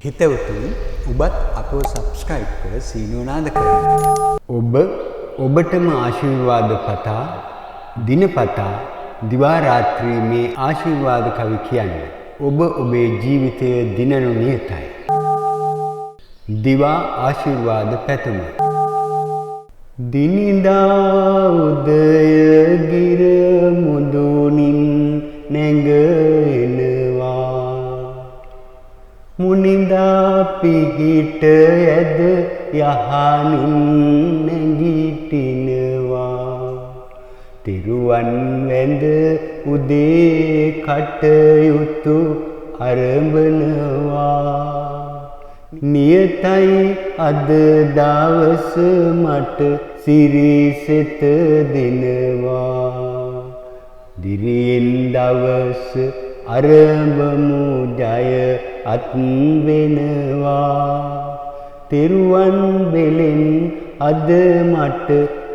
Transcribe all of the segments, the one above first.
හිතවතුනි ඔබත් අපව සබ්ස්ක්‍රයිබ් කර සීනුව නාද කරන්න. ඔබටම ආශිර්වාද පතා දිනපතා දිවා රාත්‍රී මේ ආශිර්වාද කවි කියන්නේ. ඔබ ඔබේ ජීවිතය දිනනු නියතයි. දිවා ආශිර්වාද පැතුම. දිනිදා උදය ගිර මුදුනින් නැඟෙනවා මුනිදා පිහිට ඇද යහනින් නැගිටිනවා තිරුවන් වැඳ උදේ කටයුතු ආරම්භනවා නියතයි අද දවස මට සිරිසෙත දෙනවා දිරියෙන් දවස ආරම්භමු ජය අත් වෙනවා තිරුවන් බෙලෙන් අද මට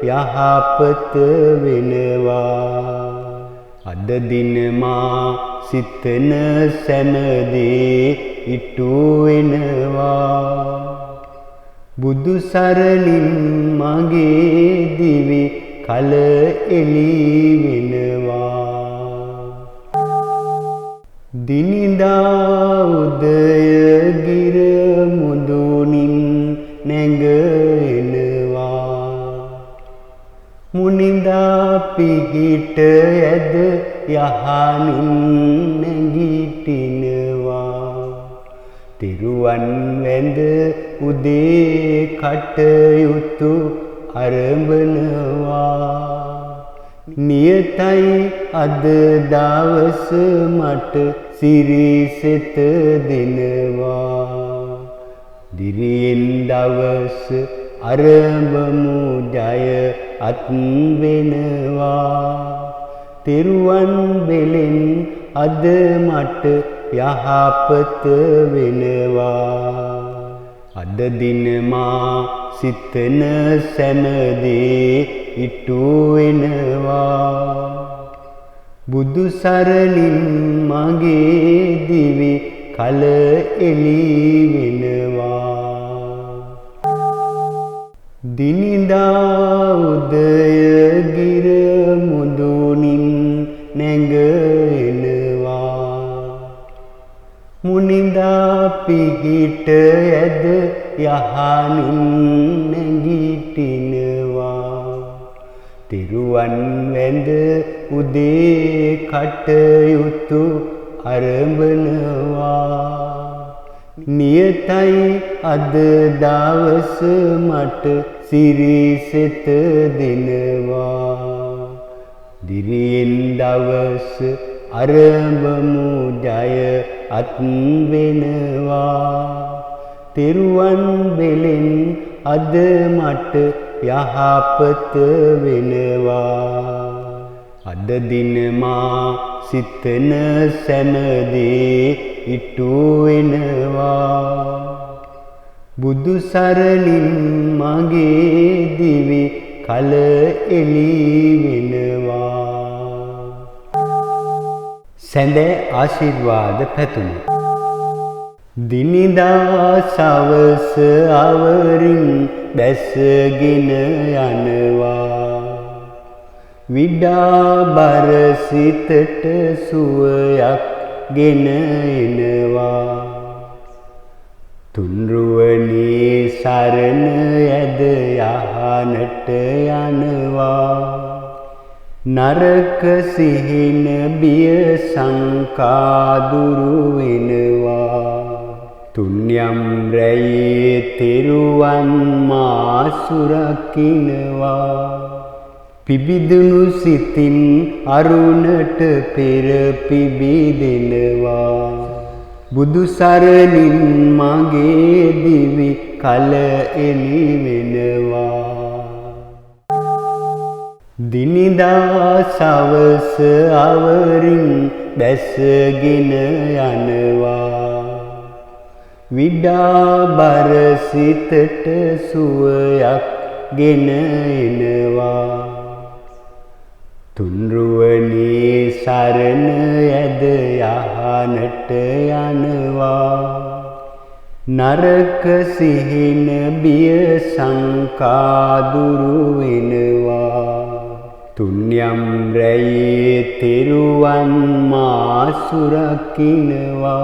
යහපත වෙනවා අද දින මා සිතන සෑමදේ ඉටු වෙනවා බුදු සරණින් මගේ දිවි කල එළි වෙනවා දිනිදා උදය ගිර මුදුනින් නැඟෙනවා මුනිදා පිහිට ඇද යහනින් නැගිටිනවා තිරුවන් වැඳ උදේ කටයුතු ආරම්භනවා නියතයි අද දවස මට සිරිසෙත දෙනවා දිරියෙන් දවස ආරම්භමු ජය අත් වෙනවා තිරුවන් බෙලෙන් අද මට යහපත වෙනවා අද දින මා සිතන සෑමදේ ඉටු වෙනවා බුදු සරණින් මගේ දිවි කල එළි වෙනවා දිනිදා උදය ගිර මුදුනින් නැඟෙනවා මුනිදා පිහිට ඇද යහනින් නැගිටිනවා තිරුවන් වැඳ උදේ කටයුතු ආරම්භනවා නියතයි අද දවස මට සිරිසෙත දෙනවා දිරියෙන් දවස ආරම්භමු ජය අත් වෙනවා තිරුවන් බෙලෙන් අද මට යහපත වෙනවා අද දින මා සිතන සෑමදේ ඉටු වෙනවා බුදු සරණින් මගේ දිවි කල එළි වෙනවා සැඳෑ ආශිර්වාද පැතුම දිනිදා සවස අවරින් බැසගෙන යනවා විඩා බර සිතට සුවයක් ගෙන එනවා තුන්රුවනේ සරණ ඇද යහනට යනවා නරක සිහින බිය සංකා දුරු වෙනවා තුන්යම් රැයේ තෙරුවන් මා සුරකින්නවා පිබිදුණු සිතින් අරුණට පෙර පිබිදෙනවා බුදු සරණින් මගේ දිවි කල එළි වෙනවා දිනිදා සවස අවරින් බැසගෙන යනවා විඩා බර සිතට සුවයක් ගෙන එනවා තුන්රුවනේ සරණ ඇද යහනට යනවා නරක සිහින බිය සංකා දුරු වෙනවා. තුන්යම් රැයේ තෙරුවන් මා සුරකින්නවා.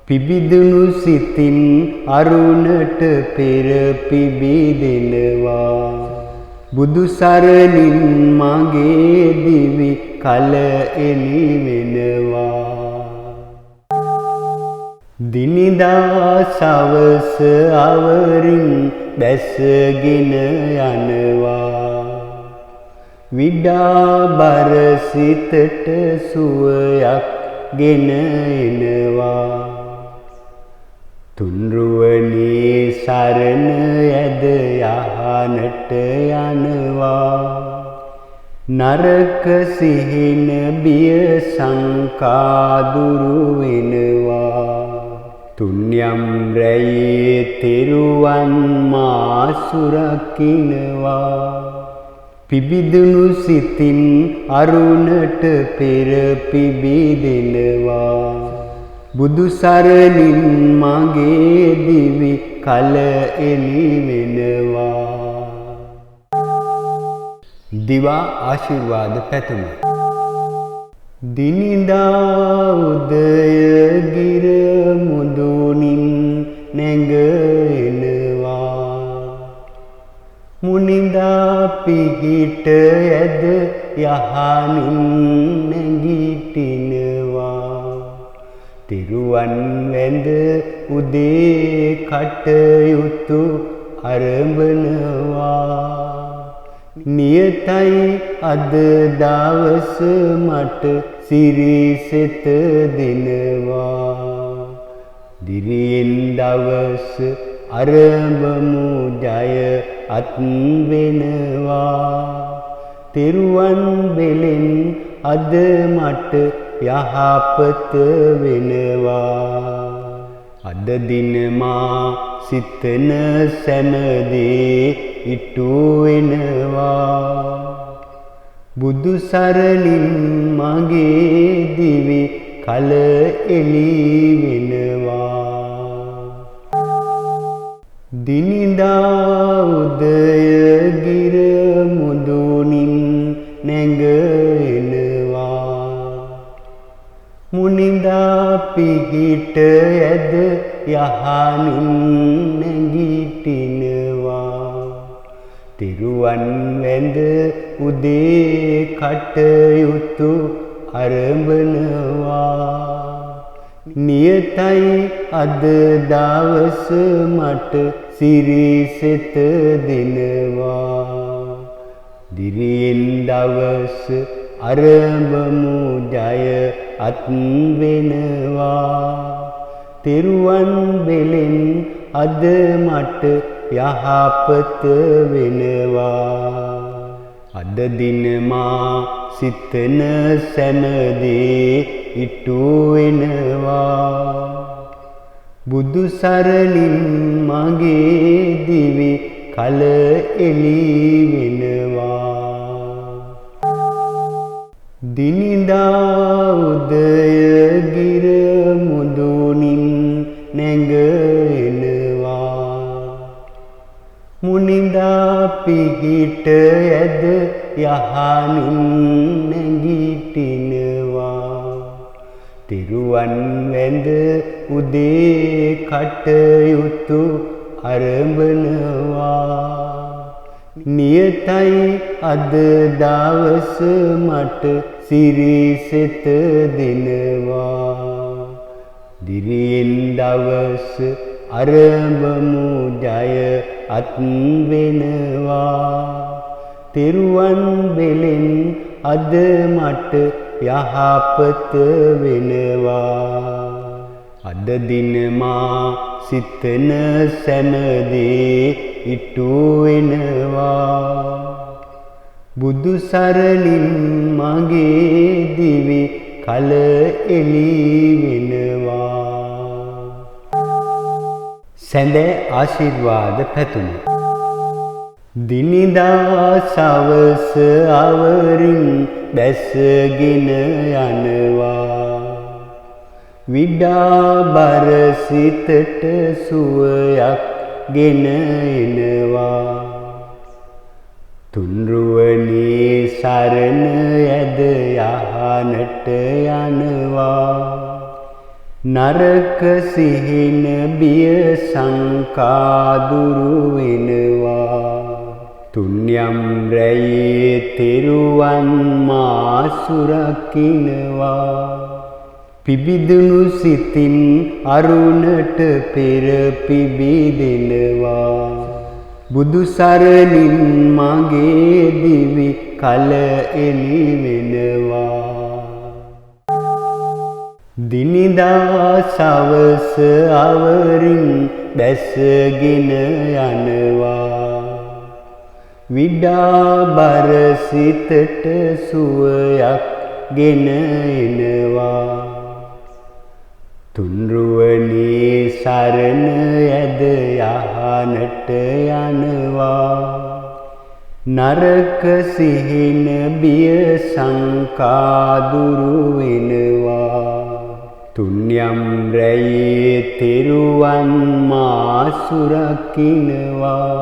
පිබිදුණු සිතින් අරුණට පෙර පිබිදෙනවා. බුදු සරණින් මගේ දිවි කල එළි වෙනවා. දිනිදා සවස අවරින් බැසගෙන යනවා. විඩා බර සිතට සුවයක් ගෙන එනවා. තුන්රුවනේ සරණ ඇද යහනට යනවා. නරක සිහින බිය සංකා දුරු වෙනවා. තුන්යම් රැයේ තෙරුවන් මා සුරකින්නවා. පිබිදුණු සිතින් අරුණට පෙර පිබිදෙනවා. බුදු සරණින් මගේ දිවි කල එළි වෙනවා. දිවා ආශිර්වාද පැතුම. දිනිදා උදය ගිර මුදුනින් නැඟ එනවා. මුනිදා පිහිට ඇද යහනින් නැගිටිනවා. තිරුවන් වැඳ උදේ කටයුතු අරඹනවා. නියතයි අද දවස මට සිරිසෙත දෙනවා. දිරියෙන් දවස අරඹමු ජය අත් වෙනවා. තෙරුවන් බෙලෙන් අද මට යහපත වෙනවා. අද දින මා සිතන සෑමදේ ඉටු වෙනවා. බුදු සරණින් මගේ දිවි කල එළි වෙනවා. දිනිදා උදය ගිර මුදුනින් නැඟ එනවා. මුනිදා පිහිට ඇද යහනින් නැගිටිනවා. තිරුවන් වැඳ උදේ කටයුතු අරඹනවා. නියතයි අද දවස මට සිරිසෙත දෙනවා. දිරියෙන් දවස අරඹමු ජය අත් වෙනවා. තෙරුවන් බෙලෙන් අද මට යහපත වෙනවා. අද දින මා සිතන සෑමදේ ඉටු වෙනවා. බුදු සරණින් මගේ දිවි කල එළි වෙනවා. දිනිදා උදය ගිර මුදුනින් නැඟ එනවා. මුනිදා පිහිට ඇද යහනින් නැගිටිනවා. තිරුවන් වැඳ උදේ කටයුතු අරඹනවා. නියතයි අද දවස මට සිරිසෙත දෙනවා. දිරියෙන් දවස අරඹමු ජය අත් වෙනවා. තෙරුවන් බෙලෙන් අද මට යහපත වෙනවා. අද දින මා සිතන සෑමදේ ඉටු වෙනවා. බුදු සරණින් මගේ දිවි කල එළි වෙනවා. සැඳෑ ආශිර්වාද පැතුම. දිනිදා සවස අවරින් බැසගෙන යනවා. විඩාබර සිතට සුවයක් ගෙන එනවා. තුන්රුවනේ සරණ ඇද යහනට යනවා. නරක සිහින බිය සංකා දුරු වෙනවා. තුන්යම් රැයේ තෙරුවන් මා සුරකින්නවා. පිබිදුණු සිතින් අරුණට පෙර පිබිදෙනවා. බුදු සරණින් මගේ දිවි කල එළි වෙනවා. දිනිදා සවස අවරින් බැසගෙන යනවා. විඩාබර සිතට සුවයක් ගෙන එනවා. තුන්රුවනේ සරණ ඇද යහනට යනවා. නරක සිහින බිය සංකා දුරු වෙනවා. තුන්යම් රැයේ තෙරුවන් මා සුරකින්නවා.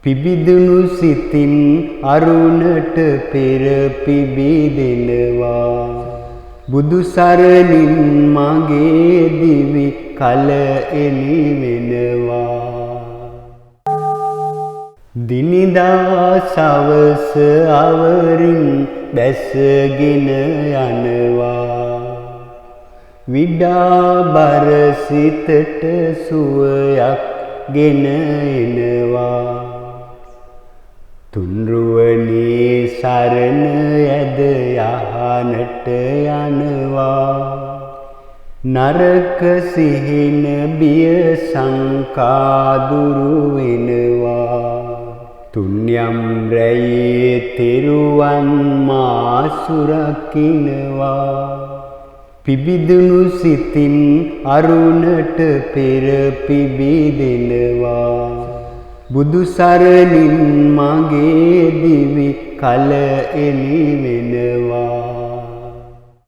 පිබිදුණු සිතින් අරුණට පෙර පිබිදෙනවා. බුදු සරණින් මගේ දිවි කල එළි වෙනවා. දිනිදා සවස අවරින් බැසගෙන යනවා. විඩාබර සිතට සුවයක් ගෙන එනවා. තුන්රුවනේ සරණ ඇද යහනට යනවා. නරක සිහින බිය සංකා දුරු වෙනවා. තුන්යම් රැයේ තෙරුවන් මා සුරකින්නවා. පිබිදුණු සිතින් අරුණට පෙර පිබිදෙනවා. බුදු සරණින් මගේ දිවි කල එළි වෙනවා.